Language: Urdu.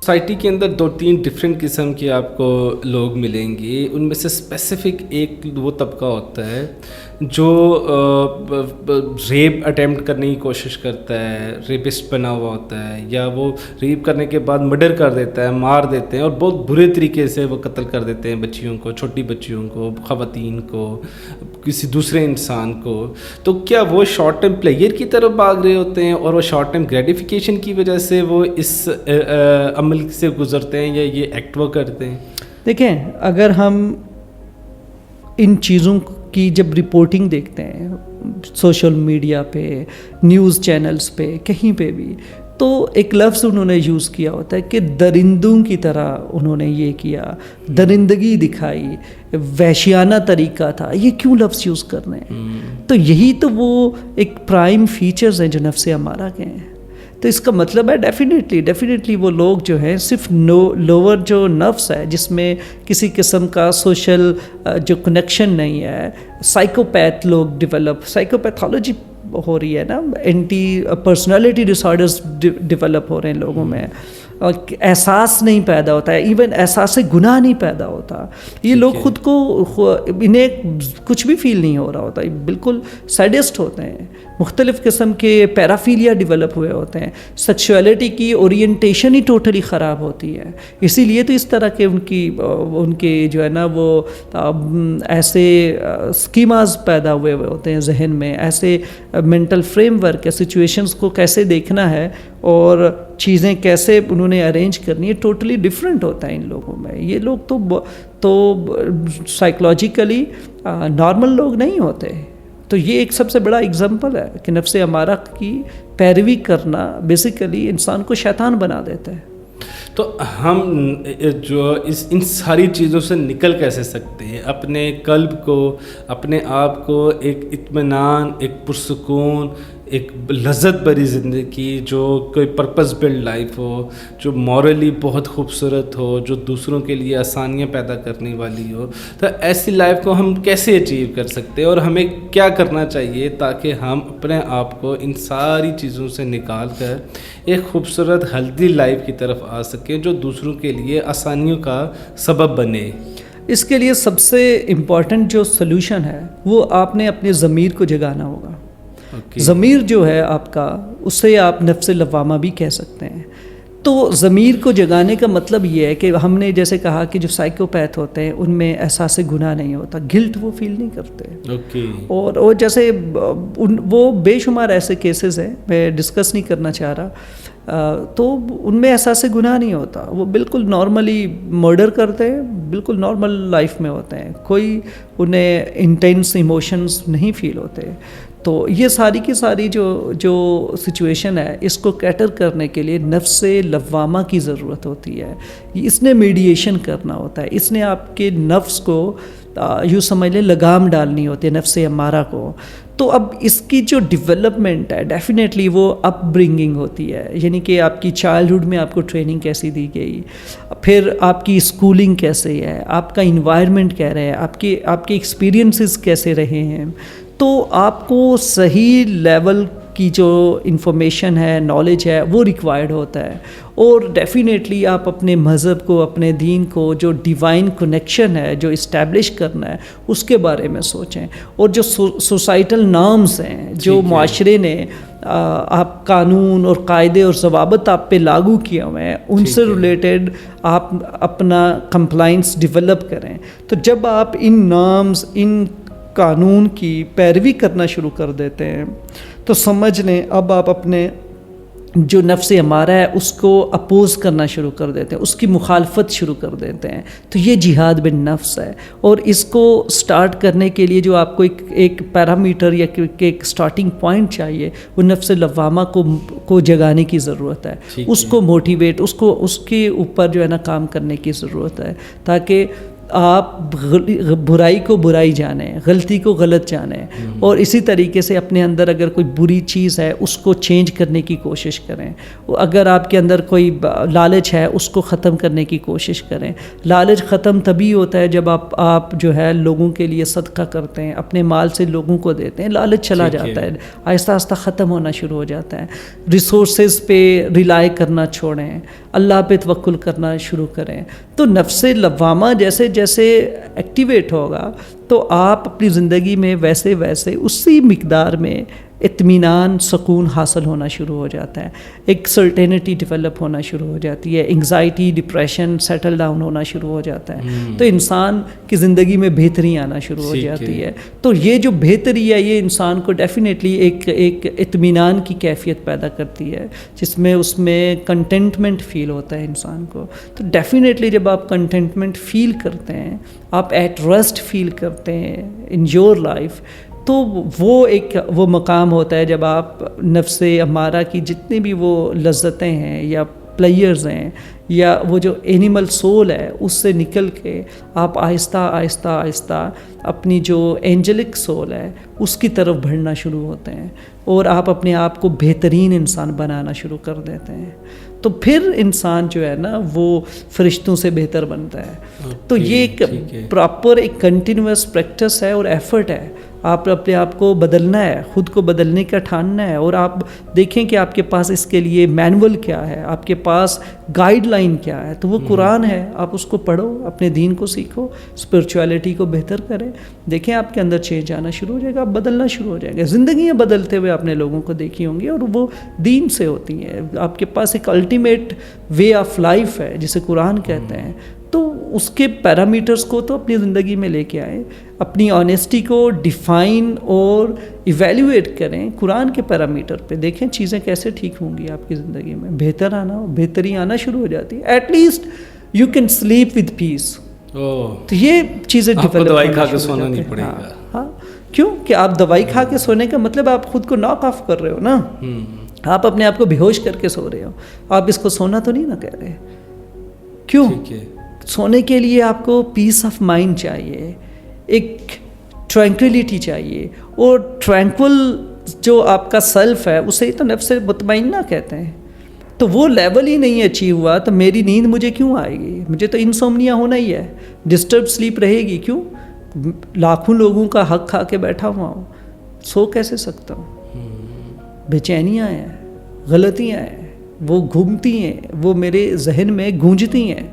سوسائٹی کے اندر 2-3 ڈفرینٹ قسم کے آپ کو لوگ ملیں گے. ان میں سے اسپیسیفک ایک وہ طبقہ ہوتا ہے جو ریپ اٹیمپٹ کرنے کی کوشش کرتا ہے, ریپسٹ بنا ہوا ہوتا ہے, یا وہ ریپ کرنے کے بعد مرڈر کر دیتا ہے, مار دیتے ہیں اور بہت برے طریقے سے وہ قتل کر دیتے ہیں بچیوں کو, چھوٹی بچیوں کو, خواتین کو, کسی دوسرے انسان کو. تو کیا وہ شارٹ ٹرم پلیئر کی طرف بھاگ رہے ہوتے ہیں اور وہ شارٹ ٹرم گریٹیفیکیشن کی وجہ سے وہ اس عمل سے گزرتے ہیں, یا یہ ایکٹ وہ کرتے ہیں؟ دیکھیں, اگر ہم ان چیزوں کی جب رپورٹنگ دیکھتے ہیں سوشل میڈیا پہ, نیوز چینلز پہ, کہیں پہ بھی, تو ایک لفظ انہوں نے یوز کیا ہوتا ہے کہ درندوں کی طرح انہوں نے یہ کیا, درندگی دکھائی, وحشیانہ طریقہ تھا. یہ کیوں لفظ یوز کر رہے ہیں؟ تو یہی تو وہ ایک پرائم فیچرز ہیں جو نفس امارہ کے ہیں. تو اس کا مطلب ہے ڈیفینیٹلی وہ لوگ جو ہیں صرف لوور جو نفس ہے جس میں کسی قسم کا سوشل جو کنیکشن نہیں ہے, سائیکوپیتھ لوگ ڈیولپ, سائیکوپیتھولوجی ہو رہی ہے نا, اینٹی پرسنالٹی ڈس آرڈرز ڈیولپ ہو رہے ہیں لوگوں میں, احساس نہیں پیدا ہوتا ہے, ایون احساس گناہ نہیں پیدا ہوتا. یہ لوگ خود کو, انہیں کچھ بھی فیل نہیں ہو رہا ہوتا, بالکل سیڈسٹ ہوتے ہیں, مختلف قسم کے پیرافیلیا ڈیولپ ہوئے ہوتے ہیں, سیکشولیٹی کی اورینٹیشن ہی ٹوٹلی خراب ہوتی ہے. اسی لیے تو اس طرح کے ان کے جو ہے نا وہ ایسے اسکیماز پیدا ہوئے ہوتے ہیں ذہن میں, ایسے مینٹل فریم ورک ہے, سچویشنز کو کیسے دیکھنا ہے اور چیزیں کیسے انہوں نے ارینج کرنی ہے, ٹوٹلی ڈفرینٹ ہوتا ہے ان لوگوں میں. یہ لوگ تو سائیکولوجیکلی نارمل لوگ نہیں ہوتے. تو یہ ایک سب سے بڑا اگزامپل ہے کہ نفس امارہ کی پیروی کرنا بیسیکلی انسان کو شیطان بنا دیتا ہے. تو ہم جو ان ساری چیزوں سے نکل کیسے سکتے ہیں؟ اپنے قلب کو, اپنے آپ کو ایک اطمینان, ایک پرسکون, ایک لذت بھری زندگی, جو کوئی پرپز بلڈ لائف ہو, جو مورلی بہت خوبصورت ہو, جو دوسروں کے لیے آسانیاں پیدا کرنے والی ہو, تو ایسی لائف کو ہم کیسے اچیو کر سکتے ہیں اور ہمیں کیا کرنا چاہیے تاکہ ہم اپنے آپ کو ان ساری چیزوں سے نکال کر ایک خوبصورت ہیلدی لائف کی طرف آ سکیں جو دوسروں کے لیے آسانیوں کا سبب بنے؟ اس کے لیے سب سے امپورٹنٹ جو سلوشن ہے وہ آپ نے اپنے ضمیر کو جگانا ہوگا. ضمیر جو ہے آپ کا, اسے آپ نفس لوامہ بھی کہہ سکتے ہیں. تو ضمیر کو جگانے کا مطلب یہ ہے کہ ہم نے جیسے کہا کہ جو سائیکوپیتھ ہوتے ہیں ان میں احساس گناہ نہیں ہوتا, گلٹ وہ فیل نہیں کرتے. اور جیسے وہ بے شمار ایسے کیسز ہیں, میں ڈسکس نہیں کرنا چاہ رہا, تو ان میں احساس گناہ نہیں ہوتا, وہ بالکل نارملی مرڈر کرتے ہیں, بالکل نارمل لائف میں ہوتے ہیں, کوئی انہیں انٹینس ایموشنز نہیں فیل ہوتے. تو یہ ساری کی ساری جو سچویشن ہے اس کو کیٹر کرنے کے لیے نفس لوامہ کی ضرورت ہوتی ہے. اس نے میڈیشن کرنا ہوتا ہے, اس نے آپ کے نفس کو یوں سمجھ لیں لگام ڈالنی ہوتی ہے نفس امارہ کو. تو اب اس کی جو ڈیولپمنٹ ہے ڈیفینیٹلی وہ اپ برنگنگ ہوتی ہے, یعنی کہ آپ کی چائلڈہڈ میں آپ کو ٹریننگ کیسی دی گئی, پھر آپ کی اسکولنگ کیسے ہے, آپ کا انوائرمنٹ کیا رہا ہے, آپ کے ایکسپیرینسز کیسے رہے ہیں. تو آپ کو صحیح لیول کی جو انفارمیشن ہے, نالج ہے, وہ ریکوائرڈ ہوتا ہے. اور ڈیفینیٹلی آپ اپنے مذہب کو, اپنے دین کو, جو ڈیوائن کنیکشن ہے جو اسٹیبلش کرنا ہے اس کے بارے میں سوچیں. اور جو سوسائٹل نارمز ہیں, جو معاشرے نے آپ قانون اور قاعدے اور ضوابط آپ پہ لاگو کیے ہوئے ہیں, ان سے ریلیٹڈ آپ اپنا کمپلائنس ڈیولپ کریں. تو جب آپ ان نارمز, ان قانون کی پیروی کرنا شروع کر دیتے ہیں تو سمجھ لیں اب آپ اپنے جو نفس امارہ ہے اس کو اپوز کرنا شروع کر دیتے ہیں, اس کی مخالفت شروع کر دیتے ہیں. تو یہ جہاد بن نفس ہے. اور اس کو سٹارٹ کرنے کے لیے جو آپ کو ایک پیرامیٹر یا ایک سٹارٹنگ پوائنٹ چاہیے, وہ نفس لوامہ کو جگانے کی ضرورت ہے. اس کو موٹیویٹ, اس کے اوپر جو ہے نا کام کرنے کی ضرورت ہے, تاکہ آپ برائی کو برائی جانیں، غلطی کو غلط جانیں، اور اسی طریقے سے اپنے اندر اگر کوئی بری چیز ہے اس کو چینج کرنے کی کوشش کریں. اگر آپ کے اندر کوئی لالچ ہے اس کو ختم کرنے کی کوشش کریں. لالچ ختم تبھی ہوتا ہے جب آپ جو ہے لوگوں کے لیے صدقہ کرتے ہیں، اپنے مال سے لوگوں کو دیتے ہیں، لالچ چلا جاتا ہے، آہستہ آہستہ ختم ہونا شروع ہو جاتا ہے. ریسورسز پہ ریلائی کرنا چھوڑیں، اللہ پہ توکل کرنا شروع کریں. تو نفس لوامہ جیسے جیسے ایکٹیویٹ ہوگا تو آپ اپنی زندگی میں ویسے ویسے اسی مقدار میں اطمینان، سکون حاصل ہونا شروع ہو جاتا ہے، ایک سرٹینٹی ڈیولپ ہونا شروع ہو جاتی ہے، انگزائٹی، ڈپریشن سیٹل ڈاؤن ہونا شروع ہو جاتا ہے. تو انسان کی زندگی میں بہتری آنا شروع ہو جاتی ہے. تو یہ جو بہتری ہے یہ انسان کو ڈیفینیٹلی ایک اطمینان کی کیفیت پیدا کرتی ہے، جس میں اس میں کنٹینٹمنٹ فیل ہوتا ہے انسان کو. تو ڈیفینیٹلی جب آپ کنٹینٹمنٹ فیل کرتے ہیں، آپ ایٹ ریسٹ فیل کرتے ہیں ان یور لائف، تو وہ مقام ہوتا ہے جب آپ نفس امارہ کی جتنی بھی وہ لذتیں ہیں یا پلیئرز ہیں یا وہ جو اینیمل سول ہے اس سے نکل کے آپ آہستہ آہستہ آہستہ اپنی جو اینجلک سول ہے اس کی طرف بڑھنا شروع ہوتے ہیں، اور آپ اپنے آپ کو بہترین انسان بنانا شروع کر دیتے ہیں. تو پھر انسان جو ہے نا وہ فرشتوں سے بہتر بنتا ہے. تو یہ ایک پراپر ایک کنٹینیوس پریکٹس ہے اور ایفرٹ ہے. آپ اپنے آپ کو بدلنا ہے، خود کو بدلنے کا ٹھاننا ہے، اور آپ دیکھیں کہ آپ کے پاس اس کے لیے مینول کیا ہے، آپ کے پاس گائیڈ لائن کیا ہے. تو وہ قرآن ہے، آپ اس کو پڑھو، اپنے دین کو سیکھو، اسپرچویلٹی کو بہتر کریں. دیکھیں آپ کے اندر چینج آنا شروع ہو جائے گا، آپ بدلنا شروع ہو جائیں گے. زندگیاں بدلتے ہوئے آپ نے لوگوں کو دیکھی ہوں گی، اور وہ دین سے ہوتی ہیں. آپ کے پاس ایک الٹیمیٹ وے آف لائف ہے جسے قرآن کہتے ہیں. تو اس کے پیرامیٹرز کو تو اپنی زندگی میں لے کے آئیں، اپنی آنیسٹی کو ڈیفائن اور ایویلیویٹ کریں قرآن کے پیرامیٹر پہ. دیکھیں چیزیں کیسے ٹھیک ہوں گی آپ کی زندگی میں، بہتری آنا شروع ہو جاتی ہے. At least you can sleep with peace. تو یہ چیزیں ڈیولپ دوائی کھا کے سونا نہیں پڑے گا. ہاں، کیوں کہ آپ دوائی کھا کے سونے کا مطلب آپ خود کو ناک آف کر رہے ہو نا. آپ اپنے آپ کو بے ہوش کر کے سو رہے ہو. آپ اس کو سونا تو نہیں نا کہہ رہے. کیوں؟ سونے کے لیے آپ کو پیس آف مائنڈ چاہیے، ایک ٹرینکولیٹی چاہیے، اور ٹرینکول جو آپ کا سیلف ہے اسے ہی تو نفس مطمئنہ کہتے ہیں. تو وہ لیول ہی نہیں اچیو ہوا تو میری نیند مجھے کیوں آئے گی؟ مجھے تو انسومنیا ہونا ہی ہے، ڈسٹرب سلیپ رہے گی. کیوں؟ لاکھوں لوگوں کا حق کھا کے بیٹھا ہوا ہوں، سو کیسے سکتا ہوں؟ بے چینیاں ہیں، غلطیاں ہیں، وہ گھومتی ہیں، وہ میرے ذہن میں گونجتی ہیں.